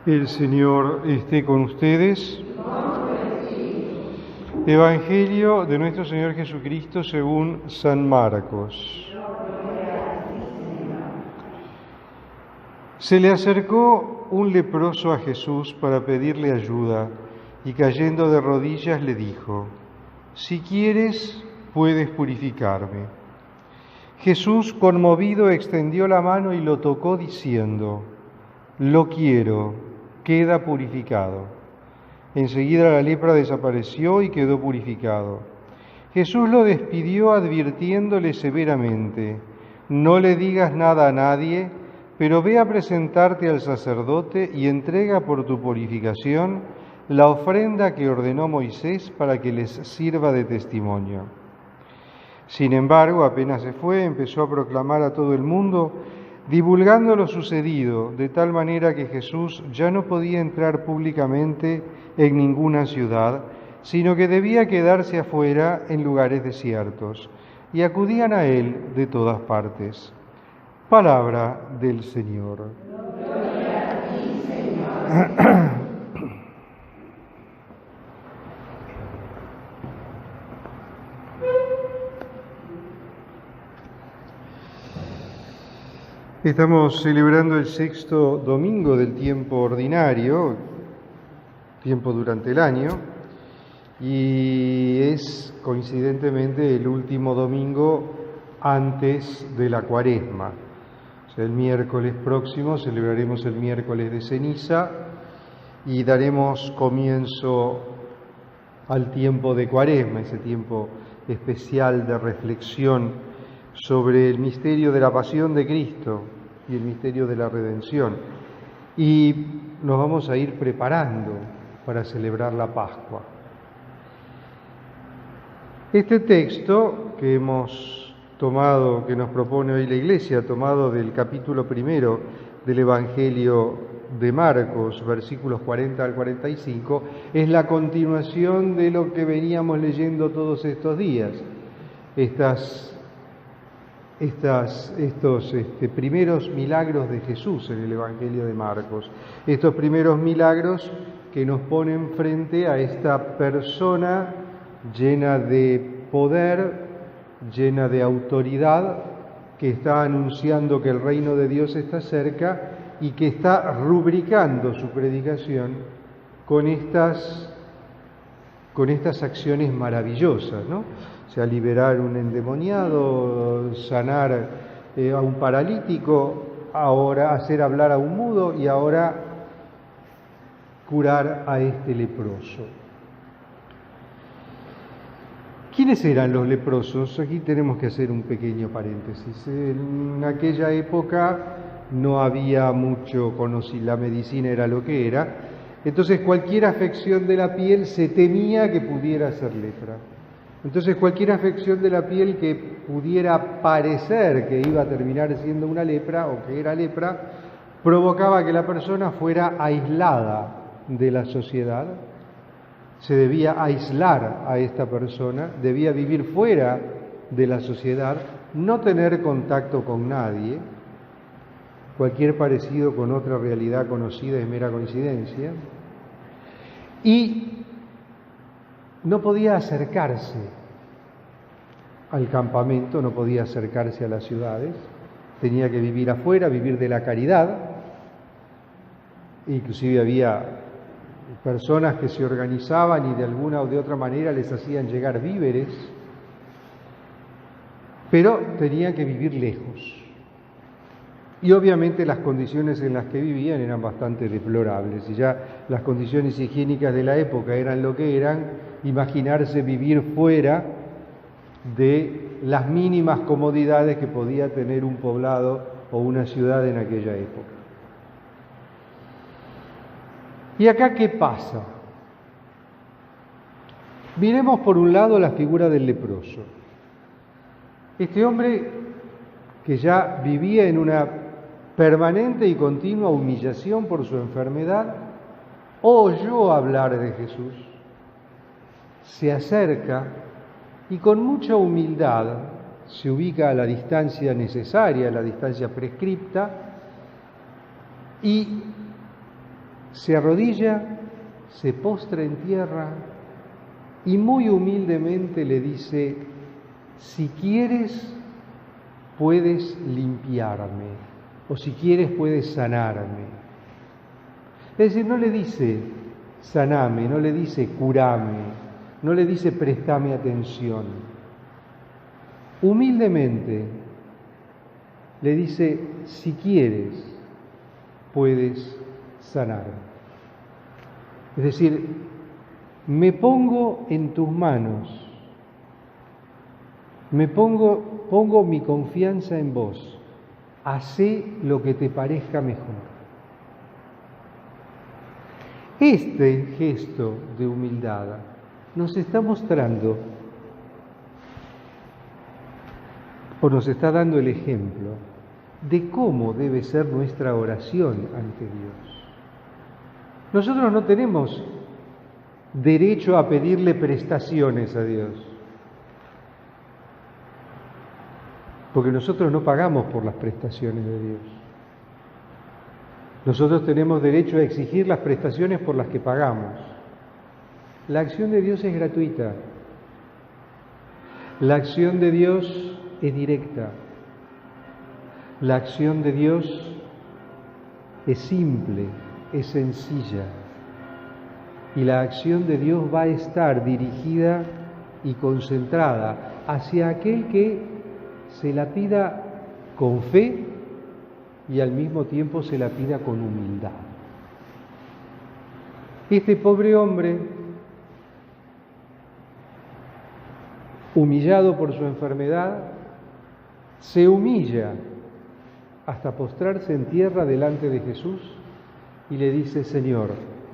El Señor esté con ustedes. Evangelio de nuestro Señor Jesucristo según San Marcos. Se le acercó un leproso a Jesús para pedirle ayuda y cayendo de rodillas le dijo: «Si quieres, puedes purificarme». Jesús, conmovido, extendió la mano y lo tocó diciendo: «Lo quiero, queda purificado». Enseguida la lepra desapareció y quedó purificado. Jesús lo despidió advirtiéndole severamente: «No le digas nada a nadie, pero ve a presentarte al sacerdote y entrega por tu purificación la ofrenda que ordenó Moisés para que les sirva de testimonio». Sin embargo, apenas se fue, empezó a proclamar a todo el mundo, divulgando lo sucedido, de tal manera que Jesús ya no podía entrar públicamente en ninguna ciudad, sino que debía quedarse afuera en lugares desiertos, y acudían a él de todas partes. Palabra del Señor. Gloria a ti, Señor. Estamos celebrando el sexto domingo del tiempo ordinario, tiempo durante el año, y es coincidentemente el último domingo antes de la Cuaresma. O sea, el miércoles próximo celebraremos el miércoles de ceniza y daremos comienzo al tiempo de Cuaresma, ese tiempo especial de reflexión sobre el misterio de la pasión de Cristo y el misterio de la redención. Y nos vamos a ir preparando para celebrar la Pascua. Este texto que hemos tomado, que nos propone hoy la Iglesia, tomado del capítulo primero del Evangelio de Marcos, versículos 40 al 45, es la continuación de lo que veníamos leyendo todos estos días. Estos primeros milagros de Jesús en el Evangelio de Marcos, estos primeros milagros que nos ponen frente a esta persona llena de poder, llena de autoridad, que está anunciando que el reino de Dios está cerca y que está rubricando su predicación con estas acciones maravillosas, ¿no? O sea, liberar un endemoniado, sanar a un paralítico, ahora hacer hablar a un mudo y ahora curar a este leproso. ¿Quiénes eran los leprosos? Aquí tenemos que hacer un pequeño paréntesis. En aquella época no había mucho conocido, la medicina era lo que era, entonces cualquier afección de la piel se temía que pudiera ser lepra. Entonces cualquier afección de la piel que pudiera parecer que iba a terminar siendo una lepra o que era lepra, provocaba que la persona fuera aislada de la sociedad. Se debía aislar a esta persona, debía vivir fuera de la sociedad, no tener contacto con nadie. Cualquier parecido con otra realidad conocida es mera coincidencia. Y no podía acercarse al campamento, no podía acercarse a las ciudades, tenía que vivir afuera, vivir de la caridad. Inclusive había personas que se organizaban y de alguna o de otra manera les hacían llegar víveres, pero tenían que vivir lejos. Y obviamente las condiciones en las que vivían eran bastante deplorables, y ya las condiciones higiénicas de la época eran lo que eran. Imaginarse vivir fuera de las mínimas comodidades que podía tener un poblado o una ciudad en aquella época. ¿Y acá qué pasa? Miremos por un lado la figura del leproso. Este hombre que ya vivía en una permanente y continua humillación por su enfermedad, oyó hablar de Jesús, se acerca y con mucha humildad se ubica a la distancia necesaria, a la distancia prescripta, y se arrodilla, se postra en tierra y muy humildemente le dice: si quieres, puedes limpiarme, o si quieres, puedes sanarme. Es decir, no le dice saname, no le dice curame, no le dice préstame atención. Humildemente le dice: si quieres, puedes sanarme. Es decir, me pongo en tus manos, pongo mi confianza en vos, hacé lo que te parezca mejor. Este gesto de humildad nos está mostrando, o nos está dando el ejemplo de cómo debe ser nuestra oración ante Dios. Nosotros no tenemos derecho a pedirle prestaciones a Dios, porque nosotros no pagamos por las prestaciones de Dios. Nosotros tenemos derecho a exigir las prestaciones por las que pagamos. La acción de Dios es gratuita. La acción de Dios es directa. La acción de Dios es simple, es sencilla. Y la acción de Dios va a estar dirigida y concentrada hacia aquel que se la pida con fe y al mismo tiempo se la pida con humildad. Este pobre hombre, humillado por su enfermedad, se humilla hasta postrarse en tierra delante de Jesús y le dice: Señor,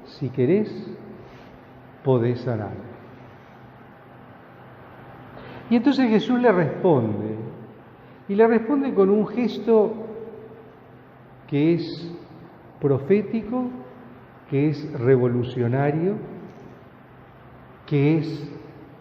si querés, podés sanar. Y entonces Jesús le responde, y le responde con un gesto que es profético, que es revolucionario, que es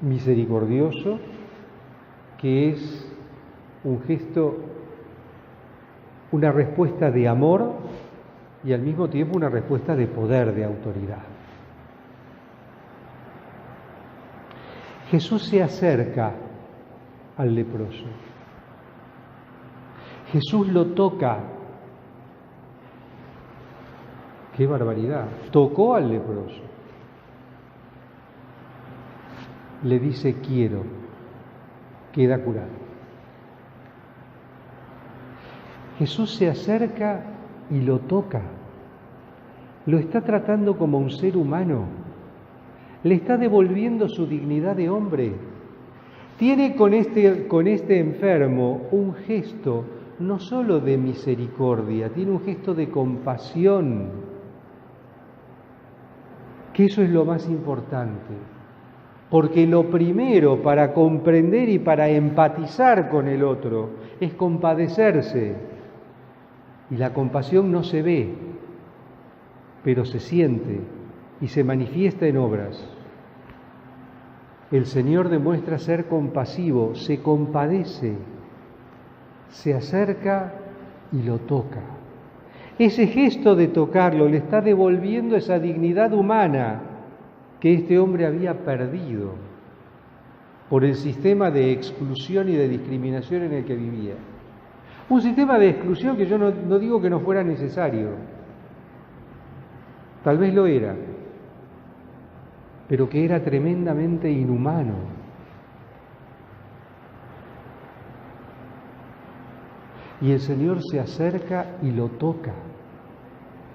misericordioso, que es un gesto, una respuesta de amor y al mismo tiempo una respuesta de poder, de autoridad. Jesús se acerca al leproso. Jesús lo toca. ¡Qué barbaridad! Tocó al leproso. Le dice: quiero. Queda curado. Jesús se acerca y lo toca. Lo está tratando como un ser humano. Le está devolviendo su dignidad de hombre. Tiene con este enfermo un gesto no solo de misericordia, tiene un gesto de compasión. Que eso es lo más importante, porque lo primero para comprender y para empatizar con el otro es compadecerse, y la compasión no se ve, pero se siente y se manifiesta en obras. El Señor demuestra ser compasivo, se compadece, se acerca y lo toca. Ese gesto de tocarlo le está devolviendo esa dignidad humana que este hombre había perdido por el sistema de exclusión y de discriminación en el que vivía. Un sistema de exclusión que yo no digo que no fuera necesario, tal vez lo era, pero que era tremendamente inhumano. Y el Señor se acerca y lo toca,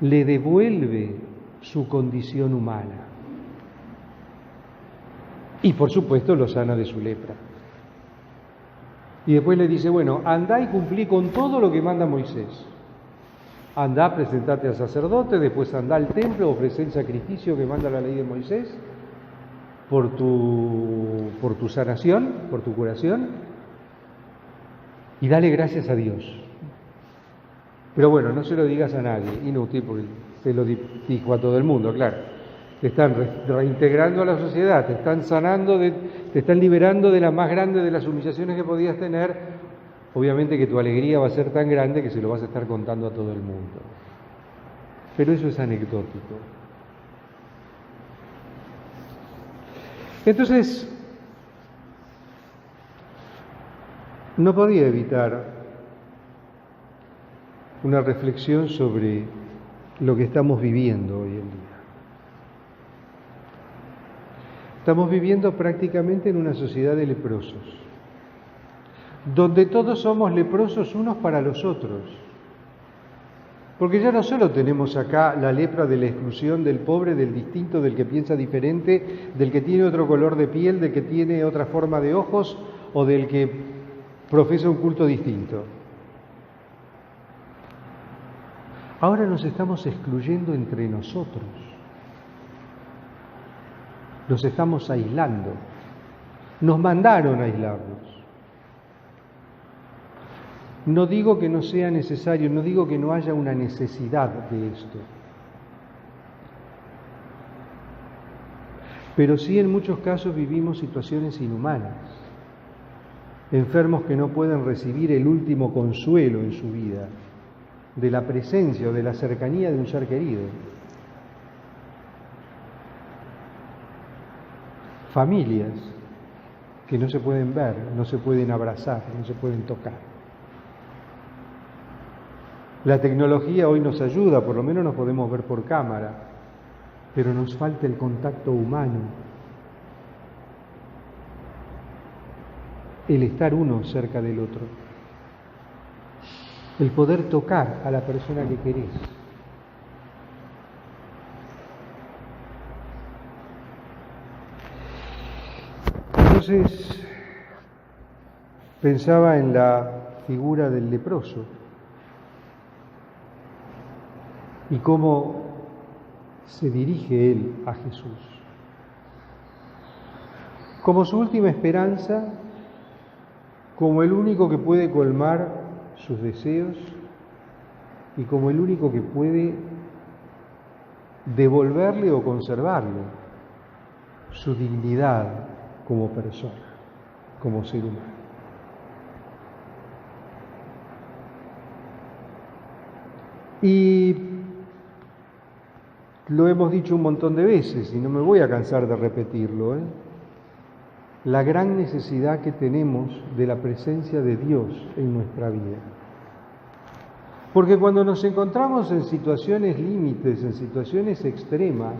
le devuelve su condición humana. Y por supuesto lo sana de su lepra. Y después le dice: bueno, andá y cumplí con todo lo que manda Moisés. Andá, presentate al sacerdote, después andá al templo, ofrecé el sacrificio que manda la ley de Moisés por tu sanación, por tu curación. Y dale gracias a Dios. Pero bueno, no se lo digas a nadie, inútil, porque se lo dijo a todo el mundo, claro. Te están reintegrando a la sociedad, te están sanando, te están liberando de la más grande de las humillaciones que podías tener. Obviamente que tu alegría va a ser tan grande que se lo vas a estar contando a todo el mundo. pero eso es anecdótico. Entonces, no podía evitar una reflexión sobre lo que estamos viviendo hoy en día. Estamos viviendo prácticamente en una sociedad de leprosos, donde todos somos leprosos unos para los otros. Porque ya no solo tenemos acá la lepra de la exclusión del pobre, del distinto, del que piensa diferente, del que tiene otro color de piel, del que tiene otra forma de ojos o del que profesa un culto distinto. Ahora nos estamos excluyendo entre nosotros. Nos estamos aislando. Nos mandaron a aislarnos. No digo que no sea necesario, no digo que no haya una necesidad de esto. Pero sí en muchos casos vivimos situaciones inhumanas. Enfermos que no pueden recibir el último consuelo en su vida, de la presencia o de la cercanía de un ser querido. Familias que no se pueden ver, no se pueden abrazar, no se pueden tocar. La tecnología hoy nos ayuda, por lo menos nos podemos ver por cámara, pero nos falta el contacto humano, el estar uno cerca del otro, el poder tocar a la persona que querés. Entonces, pensaba en la figura del leproso y cómo se dirige él a Jesús. Como su última esperanza, como el único que puede colmar sus deseos y como el único que puede devolverle o conservarle su dignidad como persona, como ser humano. Y lo hemos dicho un montón de veces y no me voy a cansar de repetirlo, la gran necesidad que tenemos de la presencia de Dios en nuestra vida. Porque cuando nos encontramos en situaciones límites, en situaciones extremas,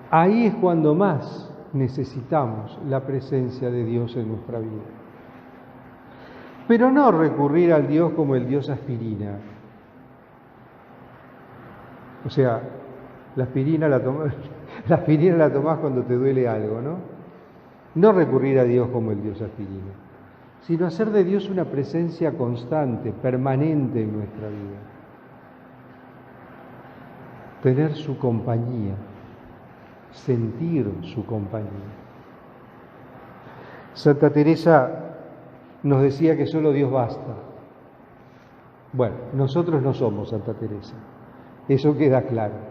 ahí es cuando más necesitamos la presencia de Dios en nuestra vida. Pero no recurrir al Dios como el Dios aspirina. O sea, la aspirina la tomás cuando te duele algo, ¿no? No recurrir a Dios como el Dios aspirina, sino hacer de Dios una presencia constante, permanente en nuestra vida. Tener su compañía, sentir su compañía. Santa Teresa nos decía que solo Dios basta. Bueno, nosotros no somos Santa Teresa, eso queda claro.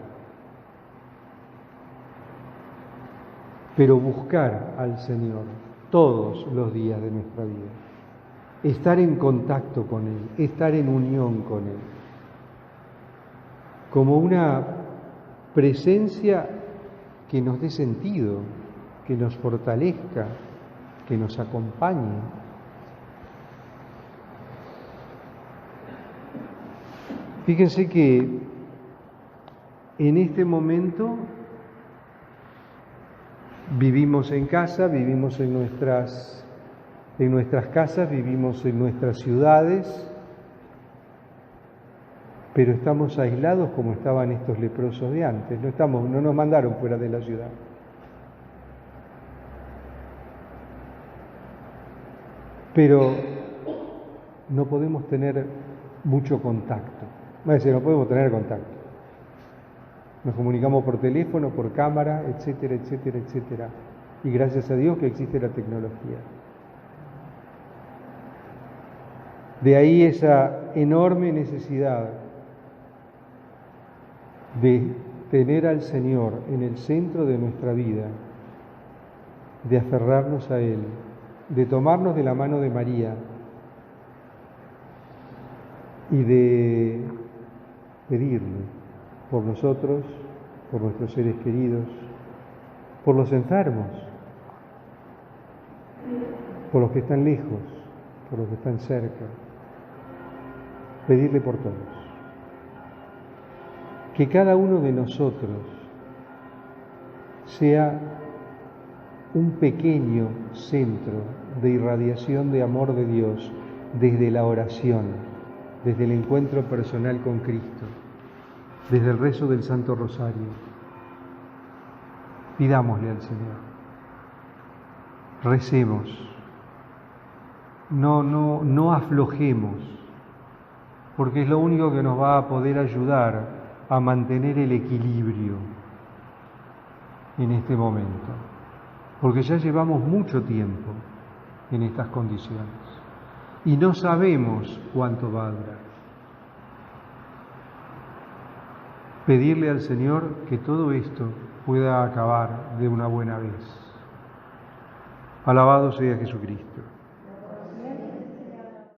Pero buscar al Señor todos los días de nuestra vida, estar en contacto con Él, estar en unión con Él, como una presencia que nos dé sentido, que nos fortalezca, que nos acompañe. Fíjense que en este momento vivimos en casa, vivimos en nuestras casas, vivimos en nuestras ciudades, pero estamos aislados como estaban estos leprosos de antes. No nos mandaron fuera de la ciudad. Pero no podemos tener mucho contacto. No podemos tener contacto. Nos comunicamos por teléfono, por cámara, etcétera, etcétera, etcétera. Y gracias a Dios que existe la tecnología. De ahí esa enorme necesidad de tener al Señor en el centro de nuestra vida, de aferrarnos a Él, de tomarnos de la mano de María y de pedirle por nosotros, por nuestros seres queridos, por los enfermos, por los que están lejos, por los que están cerca, pedirle por todos. Que cada uno de nosotros sea un pequeño centro de irradiación de amor de Dios desde la oración, desde el encuentro personal con Cristo, desde el rezo del Santo Rosario. Pidámosle al Señor, recemos, no aflojemos, porque es lo único que nos va a poder ayudar a mantener el equilibrio en este momento, porque ya llevamos mucho tiempo en estas condiciones y no sabemos cuánto va a durar. Pedirle al Señor que todo esto pueda acabar de una buena vez. Alabado sea Jesucristo.